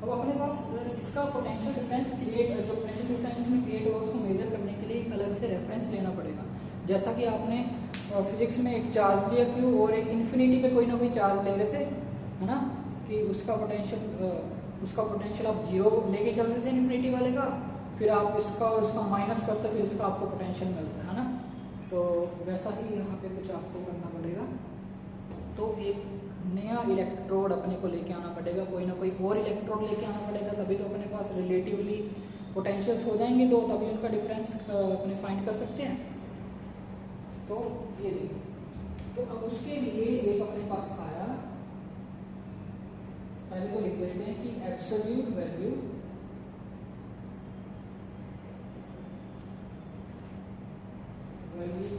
अब अपने पास इसका पोटेंशियल डिफरेंस क्रिएट, जो पोटेंशियल डिफरेंस इसमें क्रिएट हुआ उसको मेजर करने के लिए एक अलग से रेफरेंस लेना पड़ेगा। जैसा कि आपने फिजिक्स में एक चार्ज लिया क्यू और एक इन्फिनिटी पे कोई ना कोई चार्ज ले रहे थे, है ना, कि उसका पोटेंशियल आप जीरो लेके चल रहे थे इन्फिनिटी वाले का, फिर आप इसका और उसका माइनस करते फिर इसका आपको पोटेंशियल मिलता है ना। तो वैसा ही यहाँ पे कुछ आपको करना पड़ेगा। तो एक नया इलेक्ट्रोड अपने को लेके आना पड़ेगा, कोई ना कोई और इलेक्ट्रोड लेके आना पड़ेगा, तभी तो अपने पास रिलेटिवली पोटेंशियल्स हो जाएंगे, तो तभी उनका डिफरेंस अपने फाइंड कर सकते हैं। तो ये देखिए, तो अब उसके लिए एक अपने पास आया, पहले तो लिख देते हैं कि absolute value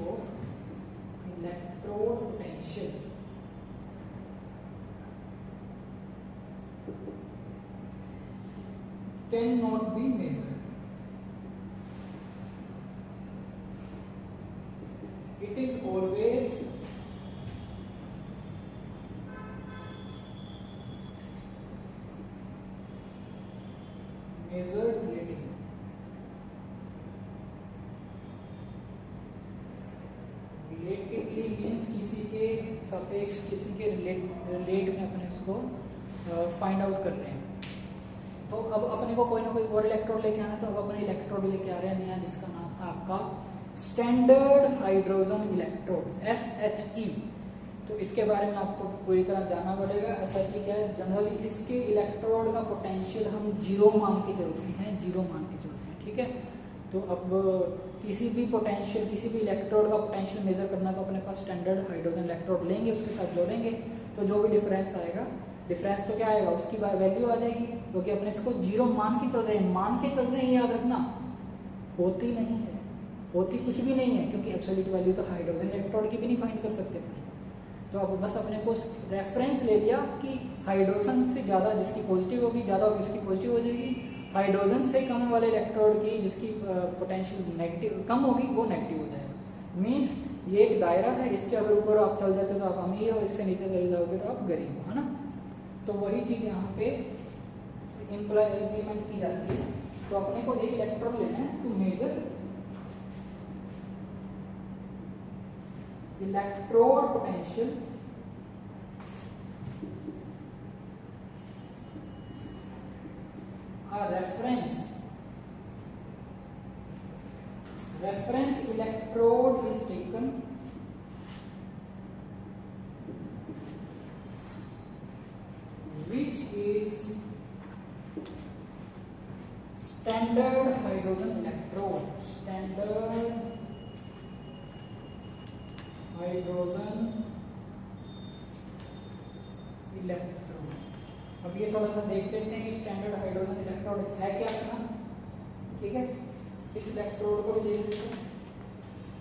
of electrode potential can not be measured, it is always measured relatively. Relatively means किसी के सापेक्ष, किसी के रिलेट में अपने उसको फाइंड आउट कर रहे हैं। तो अब अपने को कोई ना कोई और इलेक्ट्रोड लेके आना है, तो अब अपने इलेक्ट्रोड लेके आ रहे हैं नया, जिसका नाम है आपका स्टैंडर्ड हाइड्रोजन इलेक्ट्रोड SHE। तो इसके बारे में आपको पूरी तरह जानना पड़ेगा। SHE क्या है, जनरली इसके इलेक्ट्रोड का पोटेंशियल हम जीरो मान के चलते हैं, जीरो मान के चलते हैं, ठीक है। तो अब किसी भी पोटेंशियल, किसी भी इलेक्ट्रोड का पोटेंशियल मेजर करना तो अपने पास स्टैंडर्ड हाइड्रोजन इलेक्ट्रोड लेंगे, उसके साथ जोड़ेंगे, तो जो भी डिफरेंस आएगा, डिफरेंस तो क्या आएगा, उसकी वैल्यू आ जाएगी, क्योंकि अपने इसको जीरो मान के चल रहे हैं, मान के चल रहे हैं, याद रखना, होती नहीं है, होती कुछ भी नहीं है, क्योंकि एब्सोल्यूट वैल्यू तो हाइड्रोजन इलेक्ट्रोड की भी नहीं फाइंड कर सकते अपने। तो अब बस अपने को रेफरेंस ले लिया कि हाइड्रोजन से ज़्यादा जिसकी पॉजिटिव होगी, ज़्यादा होगी उसकी पॉजिटिव हो जाएगी, हाइड्रोजन से कम वाले इलेक्ट्रोड की जिसकी पोटेंशियल नेगेटिव कम होगी वो नेगेटिव हो जाएगा। मीन्स ये एक दायरा है, इससे अगर ऊपर आप चल जाते हो तो आप अमीर हो, इससे नीचे चले जाओगे तो आप गरीब हो, है ना। तो वही चीज़ यहाँ पे इम्प्लीमेंट की जाती है। तो अपने को एक इलेक्ट्रोड लेना है to measure electrode potential reference electrode is taken which is standard hydrogen electrode, standard hydrogen electrode. अब ये थोड़ा सा देख लेते हैं कि स्टैंडर्ड हाइड्रोजन इलेक्ट्रोड है क्या अपना, ठीक है। इस इलेक्ट्रोड को देख लेते हैं,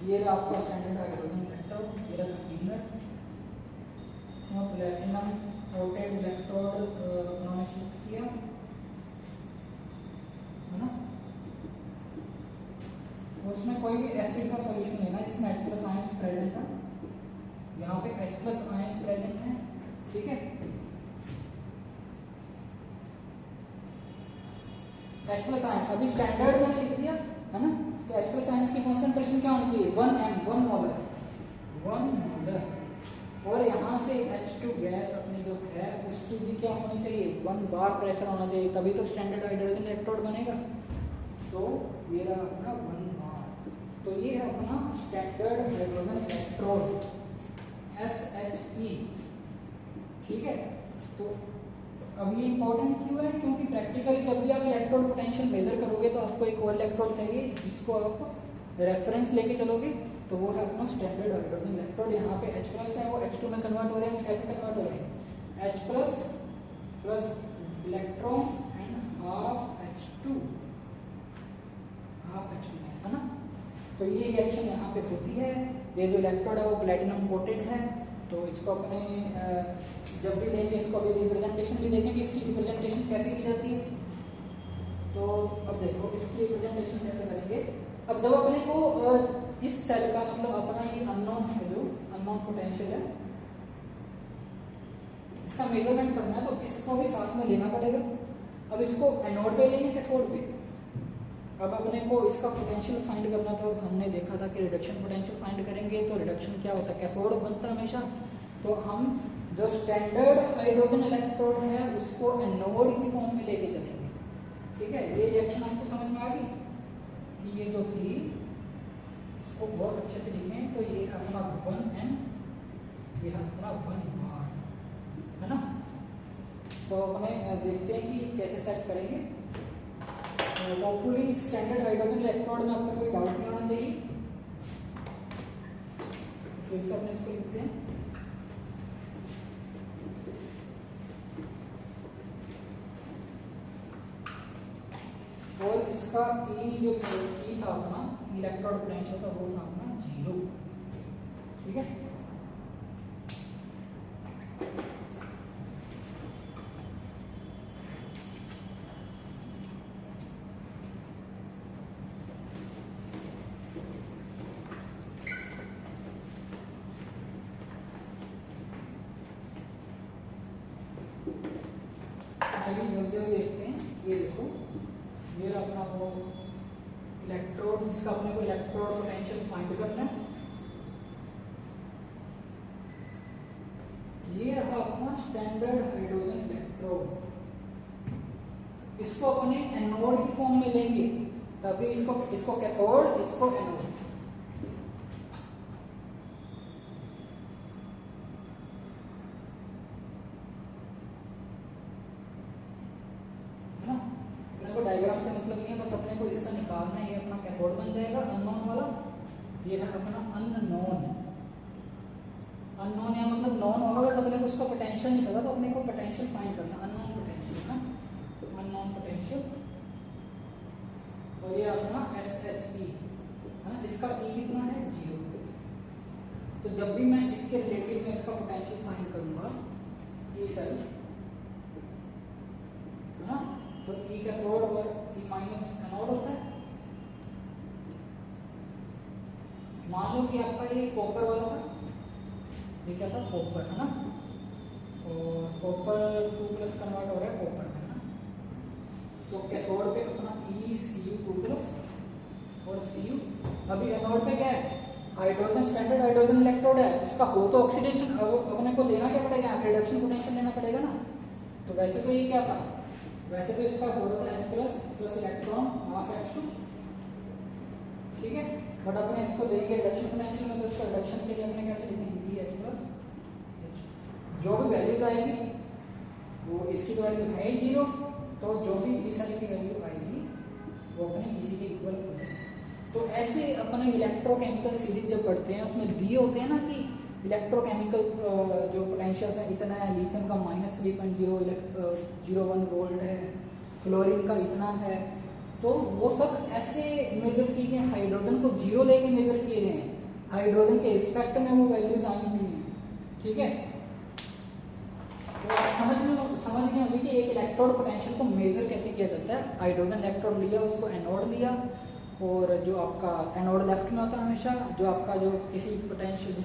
ये रहा आपका स्टैंडर्ड हाइड्रोजन इलेक्ट्रोड, ये रहा कंटेनर, इसमें प्लैटिनम कोटेड इलेक्ट्रोड उन्होंने शिफ्ट किया, है ना। उसमें कोई भी एसिड का सॉल्यूशन लेना है जिसमें H+ आयंस प्रेजेंट है, यहाँ पे H+ आयंस प्रेजेंट है, ठीक है। H+ आयंस अभी स्टैंडर्ड मैंने लिख दिया, है ना। तो H+ आयंस की कंसंट्रेशन क्या होनी चाहिए, 1 m, 1 मोलर, 1 मोलर, और यहाँ से H2 गैस अपनी जो है उसकी भी क्या होनी चाहिए, 1 बार प्रेशर होना चाहिए, तभी तो स्टैंडर्ड हाइड्रोजन इलेक्ट्रोड बनेगा। तो ये रहा अपना 1 बार। तो ये है अपना स्टैंडर्ड हाइड्रोजन इलेक्ट्रोड SHE। ठीक है, तो अब ये इंपॉर्टेंट क्यों है, क्योंकि प्रैक्टिकली जब भी आप इलेक्ट्रोड पोटेंशियल मेजर करोगे तो आपको एक और इलेक्ट्रोड चाहिए जिसको आप रेफरेंस लेके चलोगे, तो वो है अपना स्टैंडर्ड हाइड्रोजन इलेक्ट्रोड। यहाँ पे H प्लस है वो H2 में कन्वर्ट हो रहे हैं, कैसे कन्वर्ट हो रहे हैं, H plus plus electron and half H2 है ना। तो ये रिएक्शन यहाँ पे होती है। ये जो इलेक्ट्रोड है वो प्लेटिनम कोटेड है, तो इसको अपने जब भी लेंगे इसको अभी रिप्रेजेंटेशन भी देखेंगे, इसकी रिप्रेजेंटेशन कैसे की जाती है। तो अब देखो इसकी रिप्रेजेंटेशन कैसे करेंगे। अब जब अपने को इस सेल का मतलब अपना ये अननोन है, जो अननोन पोटेंशियल है, इसका मेजरमेंट करना है तो इसको भी साथ में लेना पड़ेगा। अब इसको एनोड पे लेंगे कैथोड पे। अब अपने को इसका पोटेंशियल फाइंड करना, तो हमने देखा था कि रिडक्शन पोटेंशियल फाइंड करेंगे तो रिडक्शन क्या होता है, कैथोड बनता है हमेशा। तो हम जो स्टैंडर्ड हाइड्रोजन इलेक्ट्रोड है उसको एनोड की फॉर्म में लेके चलेंगे। ठीक है, ये रिएक्शन आपको समझ में आ गई कि ये जो थी इसको बहुत अच्छे से लिखें। तो ये अपना 1N, ये अपना 1 बार है ना। तो अपने देखते हैं कि कैसे सेट करेंगे। होपफुली स्टैंडर्ड हाइड्रोजन इलेक्ट्रोड में आपको कोई डाउट नहीं होना चाहिए। फिर से अपने इसको लिखते हैं। और इसका ई जो ई था अपना इलेक्ट्रोड पोटेंशियल था वो था अपना 0। ठीक है, जल्दी देखते हैं। ये देखो ये अपना वो इलेक्ट्रोड, जिसका अपने को इलेक्ट्रोड पोटेंशियल फाइंड करना है। ये रहा अपना स्टैंडर्ड हाइड्रोजन इलेक्ट्रोड। इसको अपने एनोड की फॉर्म में लेंगे तभी इसको कैथोड, इसको एनोड। डायग्राम से मतलब नहीं है, बस अपने को इसका निकालना है। ये अपना कैथोड बन जाएगा अननोन वाला। ये है अपना अननोन। अननोन या मतलब नॉन होगा, बस अपने को उसका पोटेंशियल नहीं पता तो अपने को पोटेंशियल फाइंड करना, अननोन पोटेंशियल ना, अननोन पोटेंशियल। और ये अपना SHE है, इसका E कितना है 0। तो जब भी मैं इसके रिलेटिव में इसका पोटेंशियल फाइंड करूंगा, ये सेल है ना, तो E कैथोड और E माइनस एनोड होता है। मान लो कि आपका ये कॉपर वाला था, ये क्या था कॉपर है ना, और कॉपर 2+ कन्वर्ट हो रहा है कॉपर में ना। तो कैथोड पे अपना ECU2+ और Cu। अभी एनोड पे क्या है, हाइड्रोजन, स्टैंडर्ड हाइड्रोजन इलेक्ट्रोड है, उसका हो तो ऑक्सीडेशन। अब अपने को लेना क्या पड़ेगा, रिडक्शन पोटेंशियल लेना पड़ेगा ना। तो वैसे तो ये क्या था, वैसे तो इसका हो रहा था H+ plus electron half H2। ठीक है, बट अपने इसको देंगे रिडक्शन पोटेंशियल में, तो इसका रिडक्शन के लिए अपने कैसे लिखेंगे H+। जो भी वैल्यूज आएगी वो इसकी वैल्यू है 0, तो जो भी इस वाली की वैल्यू आएगी वो अपने इसी के इक्वल होगी। तो ऐसे अपने इलेक्ट्रोकेमिकल सीरीज जब पढ़ते हैं उसमें दिए होते हैं ना कि इलेक्ट्रोकेमिकल जो पोटेंशियल्स है इतना है, लिथियम का -3.001 वोल्ट है, फ्लोरीन का इतना है। तो वो सब ऐसे मेजर किए गए, हाइड्रोजन को 0 लेके मेजर किए गए हैं, हाइड्रोजन के रिस्पेक्ट में वो वैल्यूज आई हुई हैं। ठीक है, तो समझ गए होंगे कि एक इलेक्ट्रोड पोटेंशियल को मेजर कैसे किया जाता है। हाइड्रोजन इलेक्ट्रोड लिया, उसको एनोड दिया, और जो आपका एनोड लेफ्ट में होता है हमेशा, जो आपका जो किसी पोटेंशियल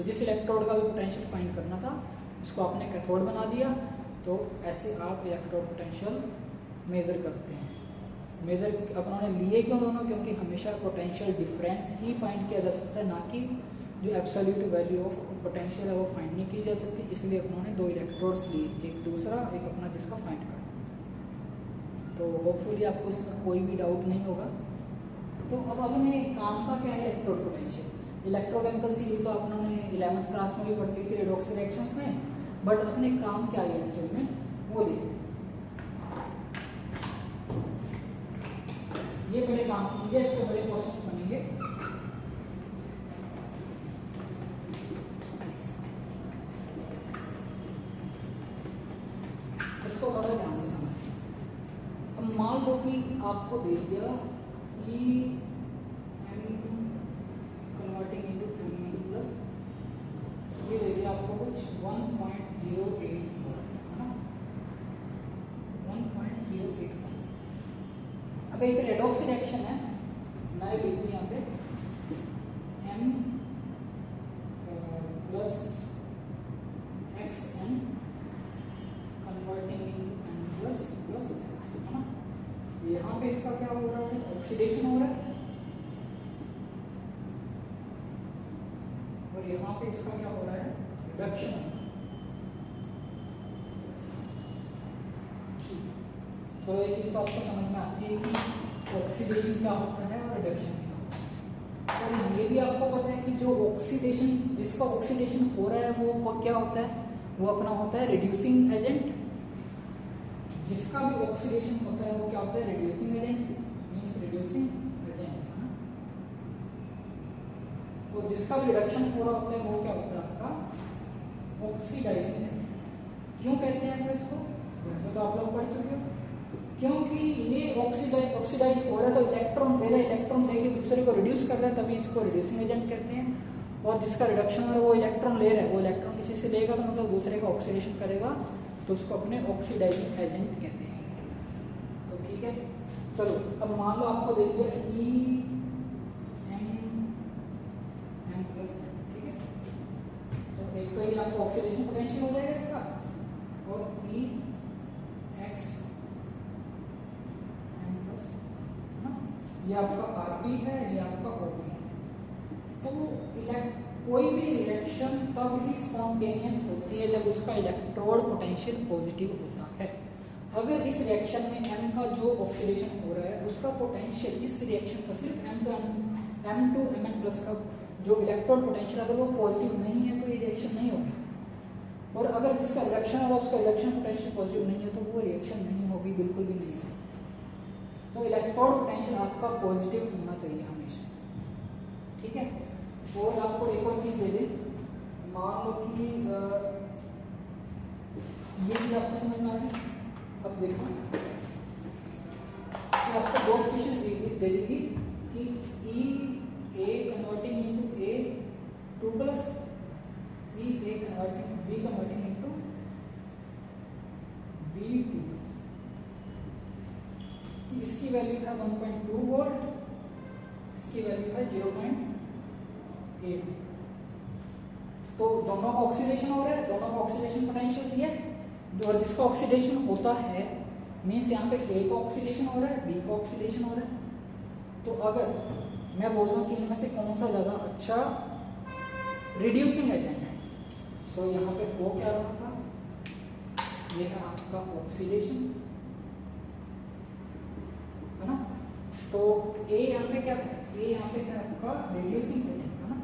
जिस इलेक्ट्रोड का भी पोटेंशियल फाइंड करना था उसको आपने कैथोड बना दिया। तो ऐसे आप इलेक्ट्रोड पोटेंशियल मेजर करते हैं। मेजर अपनों ने लिए क्यों दोनों, क्योंकि हमेशा पोटेंशियल डिफरेंस ही फाइंड किया जा सकता है, ना कि जो एब्सोल्यूट वैल्यू ऑफ पोटेंशियल है वो फाइंड नहीं की जा सकती, इसलिए उन्होंने दो इलेक्ट्रोड्स लिए, एक दूसरा एक अपना, जिसका फाइंड करना। तो होपफुली आपको इसमें कोई भी डाउट नहीं होगा। तो अब अपने काम का क्या है इलेक्ट्रोड पोटेंशियल। इलेक्ट्रोकेमिकल सीरीज तो आपने 11th क्लास में भी पढ़ ली थी रेडॉक्स रिएक्शंस में, बट अपने काम क्या है एक्चुअल में वो देखिए। ये बड़े काम कीजिए, इस पर बड़े क्वेश्चंस बनेंगे। इसको बड़ा ध्यान से समझिए। अब मान लो कि आपको दे दिया E M converting into M plus, ये दे दिया आपको कुछ 1.08 है ना, 1.08। अब एक रेडॉक्स रिएक्शन है, मैं लिख दूँ यहाँ पे M plus XN converting into N plus plus X है ना। यहाँ पे इसका क्या हो रहा है, ऑक्सीडेशन हो रहा है, और यहाँ पे इसका क्या हो रहा है, रिडक्शन। तो ये चीज तो आपको समझ में आती है कि ऑक्सीडेशन क्या होता है और रिडक्शन क्या होता है। और ये भी आपको पता है कि जो ऑक्सीडेशन, जिसका ऑक्सीडेशन हो रहा है वो क्या होता है, वो अपना होता है रिड्यूसिंग एजेंट। जिसका भी ऑक्सीडेशन होता है वो क्या होता है, reducing agent, means reducing agent है ना। तो जिसका भी रिडक्शन हो रहा होता है वो क्या होता है आपका ऑक्सीडाइजिंग एजेंट। क्यों कहते हैं ऐसा इसको, वैसे तो आप लोग पढ़ चुके हो। क्योंकि ये ऑक्सीडाइज हो रहा है तो इलेक्ट्रॉन दे रहा है, इलेक्ट्रॉन देके दूसरे को रिड्यूस कर रहा है, तभी इसको रिड्यूसिंग एजेंट कहते हैं। और जिसका रिडक्शन हो रहा है वो इलेक्ट्रॉन ले रहा है, वो इलेक्ट्रॉन किसी से लेगा तो मतलब दूसरे का ऑक्सीडेशन करेगा, तो उसको अपने ऑक्सीडाइजिंग एजेंट कहते हैं। तो ठीक है, चलो अब मान लो आपको दे दिया E M प्लस, ठीक है। तो एक तो ये आपको ऑक्सीडेशन पोटेंशियल हो जाएगा इसका, और E X M प्लस ना, ये आपका RP है, ये आपका OP है। तो कोई भी रिएक्शन तब ही स्पॉन्टेनियस होती है जब उसका इलेक्ट्रोड पोटेंशियल पॉजिटिव होता है। अगर इस रिएक्शन में M का जो ऑक्सीडेशन हो रहा है उसका पोटेंशियल इस रिएक्शन का सिर्फ M टू Mn प्लस का जो इलेक्ट्रोड पोटेंशियल अगर वो पॉजिटिव नहीं है तो ये रिएक्शन नहीं होगी। और अगर जिसका रिडक्शन होगा उसका रिडक्शन पोटेंशियल पॉजिटिव नहीं है तो वो रिएक्शन नहीं होगी, बिल्कुल भी नहीं होगी। तो इलेक्ट्रोड पोटेंशियल आपका पॉजिटिव होना चाहिए हमेशा, ठीक है। और आपको एक और चीज दे दे, मान लो कि ये चीज आपको समझ में आ गई। अब देखो कि आपको दो स्पीशीज दे देगी कि E A converting into A 2 plus E A converting B converting into B 2 plus. इसकी वैल्यू है 1.2 वोल्ट, इसकी वैल्यू है 0.8। तो दोनों का ऑक्सीडेशन हो रहा है, दोनों का ऑक्सीडेशन पोटेंशियल दिया है, और जिसका ऑक्सीडेशन होता है मीन्स यहाँ पे A का ऑक्सीडेशन हो रहा है, B का ऑक्सीडेशन हो रहा है। तो अगर मैं बोल रहा हूँ कि इनमें से कौन सा ज्यादा अच्छा रिड्यूसिंग एजेंट है, तो यहाँ पे O क्या रहा था, ये है आपका ऑक्सीडेशन है ना। तो A यहाँ पे क्या है, A यहाँ पे क्या है आपका रिड्यूसिंग एजेंट है ना,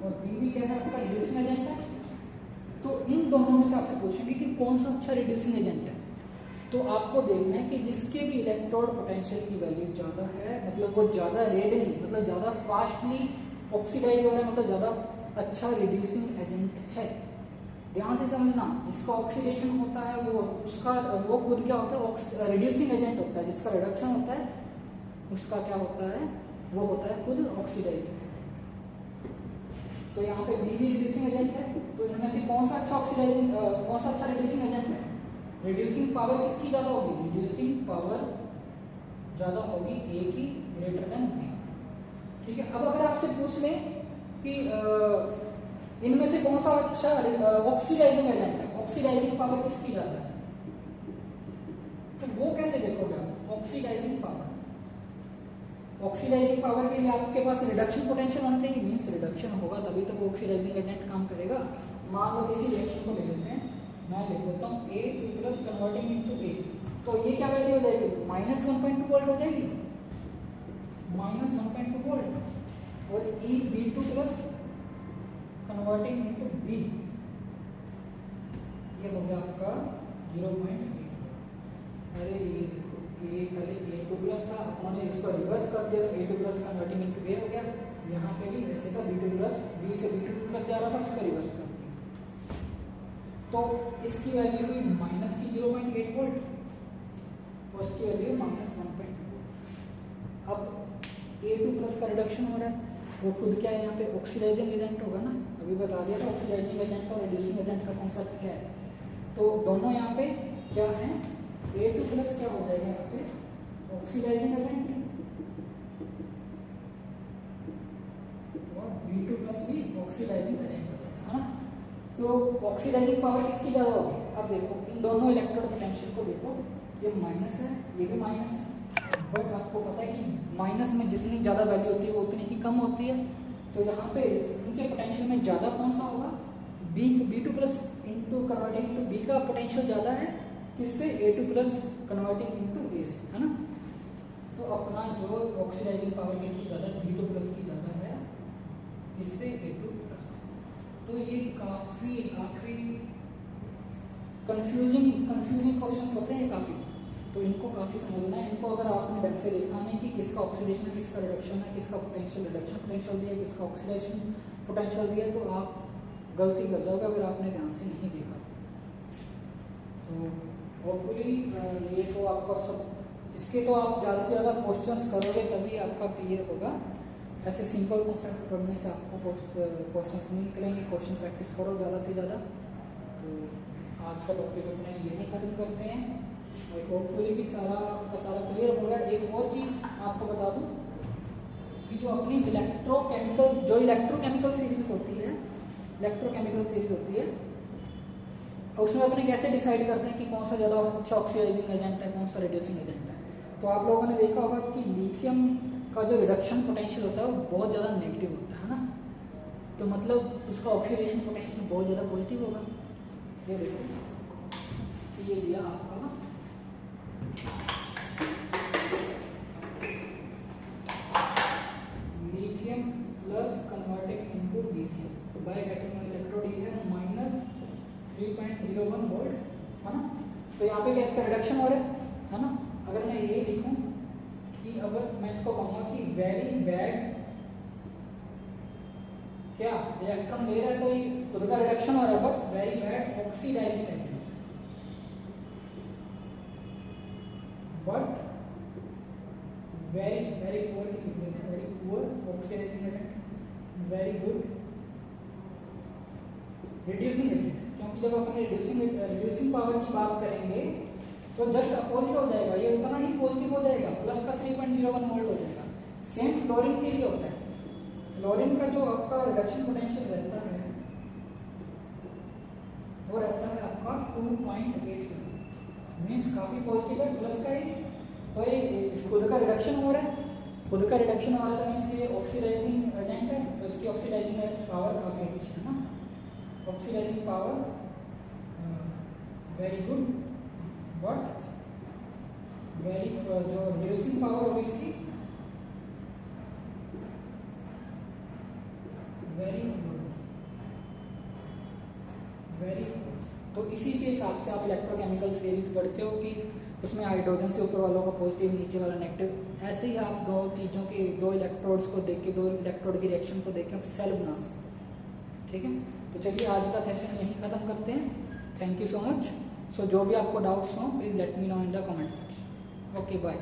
और B भी क्या है आपका रिड्यूसिंग एजेंट है। तो इन दोनों में से आपसे पूछेंगे कि कौन सा अच्छा रिड्यूसिंग एजेंट है, तो आपको देखना है कि जिसके भी इलेक्ट्रोड पोटेंशियल की वैल्यू ज़्यादा है, मतलब वो ज़्यादा रेडली, मतलब ज़्यादा फास्टली ऑक्सीडाइज हो रहा है, मतलब ज़्यादा अच्छा रिड्यूसिंग एजेंट है। ध्यान से समझना, जिसका ऑक्सीडेशन होता है वो खुद क्या होता है, रिड्यूसिंग एजेंट होता है। जिसका रिडक्शन होता है उसका क्या होता है, वो होता है खुद ऑक्सीडाइजिंग। तो यहाँ पे B भी रिड्यूसिंग एजेंट है, तो इनमें से कौन सा अच्छा ऑक्सीडाइजिंग, कौन सा अच्छा रिड्यूसिंग एजेंट है। रिड्यूसिंग पावर किसकी ज़्यादा होगी, रिड्यूसिंग पावर ज़्यादा होगी A की ग्रेटर देन B, ठीक है। अब अगर आपसे पूछ ले कि इनमें से कौन सा अच्छा ऑक्सीडाइजिंग एजेंट है, ऑक्सीडाइजिंग पावर किसकी ज़्यादा है, तो वो कैसे देखोगे आप, ऑक्सीडाइजिंग पावर ऑक्सीडाइजिंग पावर के लिए आपके पास रिडक्शन पोटेंशियल होना चाहिए, मीन्स रिडक्शन होगा तभी तो वो ऑक्सीडाइजिंग एजेंट काम करेगा। मान लो किसी रिएक्शन को ले लेते हैं, मैं लिख देता हूँ A2+ कन्वर्टिंग इनटू A, तो ये क्या वैल्यू हो जाएगी, -1.2 वोल्ट हो जाएगी, -1.2 वोल्ट। और EB2+ कन्वर्टिंग इनटू B, ये हो गया आपका 0.8। अरे ये देखो, ये पहले A2+ था, उन्होंने इसको रिवर्स कर दिया, A2+ कन्वर्टिंग इनटू A हो गया। यहाँ पे भी ऐसे था, B से B2+ जा रहा था, उसको रिवर्स कर दिया, तो इसकी वैल्यू हुई -0.8 वोल्ट और इसकी वैल्यू -1.2 वोल्ट। अब A2+ का रिडक्शन हो रहा है, वो खुद क्या है यहाँ पे ऑक्सीडाइजिंग एजेंट होगा ना, अभी बता दिया था ऑक्सीडाइजिंग एजेंट और रिड्यूसिंग एजेंट का कॉन्सेप्ट क्या है। तो दोनों यहाँ पे क्या है, A2+ क्या हो जाएगा यहाँ पे ऑक्सीडाइजिंग एजेंट और B2+ भी ऑक्सीडाइजिंग एजेंट हो जाएगा, है ना। तो ऑक्सीडाइजिंग पावर किसकी ज्यादा होगी, अब देखो इन दोनों इलेक्ट्रोड पोटेंशियल को देखो, ये माइनस है, ये भी माइनस है, बट आपको पता है कि माइनस में जितनी ज्यादा वैल्यू होती है वो उतनी ही कम होती है। तो यहाँ पे इनके पोटेंशियल में ज्यादा कौन सा होगा, B2+ into converting into B का पोटेंशियल ज्यादा है किससे, A2+ कन्वर्टिंग इंटू A से, है ना। तो अपना जो ऑक्सीडाइजिंग पावर किसकी ज्यादा है, B2+ की ज्यादा है, इससे A2+। तो ये काफी कंफ्यूजिंग क्वेश्चंस होते हैं काफी, तो इनको काफी समझना है। इनको अगर आपने ढंग से देखा नहीं कि किसका ऑक्सीडेशन है, किसका रिडक्शन है, किसका पोटेंशियल रिडक्शन पोटेंशियल दिया है, किसका ऑक्सीडेशन पोटेंशियल दिया है, तो आप गलती कर जाओगे अगर आपने ध्यान से नहीं देखा। तो होपफुली ये तो आपका सब, इसके तो आप ज़्यादा से ज़्यादा क्वेश्चंस करोगे तभी आपका क्लियर होगा। ऐसे सिंपल कॉन्सेप्ट पढ़ने से आपको क्वेश्चंस नहीं निकलेंगे, क्वेश्चन प्रैक्टिस करो ज़्यादा से ज़्यादा। तो आज का टॉपिक अपने यही खत्म करते हैं, और होपफुली भी सारा क्लियर होगा। एक और चीज़ आपको बता दूँ कि जो अपनी इलेक्ट्रोकेमिकल सीरीज होती है, उसमें अपने कैसे डिसाइड करते हैं कि कौन सा ज़्यादा अच्छा ऑक्सीडाइजिंग एजेंट है, कौन सा रिड्यूसिंग एजेंट है। तो आप लोगों ने देखा होगा कि लिथियम का जो रिडक्शन पोटेंशियल होता है वो बहुत ज़्यादा नेगेटिव होता है ना, तो मतलब उसका ऑक्सीडेशन पोटेंशियल बहुत ज़्यादा पॉजिटिव होगा। ये देखो, ये दिया आपका ना lithium plus converting into lithium, तो बाय गेटिंग इलेक्ट्रोड ये है -3.01 वोल्ट, है ना। तो यहाँ पे क्या इसका रिडक्शन हो रहा है ना। अगर मैं ये लिखूं कि अगर मैं इसको कहूँगा कि वेरी बैड क्या इलेक्ट्रॉन ले रहा है, तो ये खुद का रिडक्शन हो रहा है, but very bad oxidising agent, but very poor oxidising agent, very good reducing agent. क्योंकि जब अपन रिड्यूसिंग पावर की बात करेंगे तो जस्ट अपोजिट हो जाएगा, ये उतना ही पॉजिटिव हो जाएगा, प्लस का 3.01 वोल्ट हो जाएगा। सेम फ्लोरीन के लिए होता है, फ्लोरीन का जो आपका रिडक्शन पोटेंशियल रहता है वो रहता है आपका 2.87, मीन्स काफी पॉजिटिव है, प्लस का ही। तो ये खुद का रिडक्शन हो रहा है, खुद का रिडक्शन हो रहा है, मीन्स ये ऑक्सीडाइजिंग एजेंट है, तो इसकी ऑक्सीडाइजिंग पावर काफी अच्छी है ना, oxidising power very good, but जो रिड्यूसिंग पावर होगी इसकी वेरी गुड। तो इसी के हिसाब से आप इलेक्ट्रोकेमिकल सीरीज पढ़ते हो कि उसमें हाइड्रोजन से ऊपर वालों का पॉजिटिव, नीचे वाला नेगेटिव, ऐसे ही आप दो इलेक्ट्रोड्स को देख के, दो इलेक्ट्रोड की रिएक्शन को देख के आप सेल बना सकते हैं। ठीक है, तो चलिए आज का सेशन यहीं खत्म करते हैं। Thank you so much. So जो भी आपको डाउट्स हो please let me know in the comment section. Okay bye.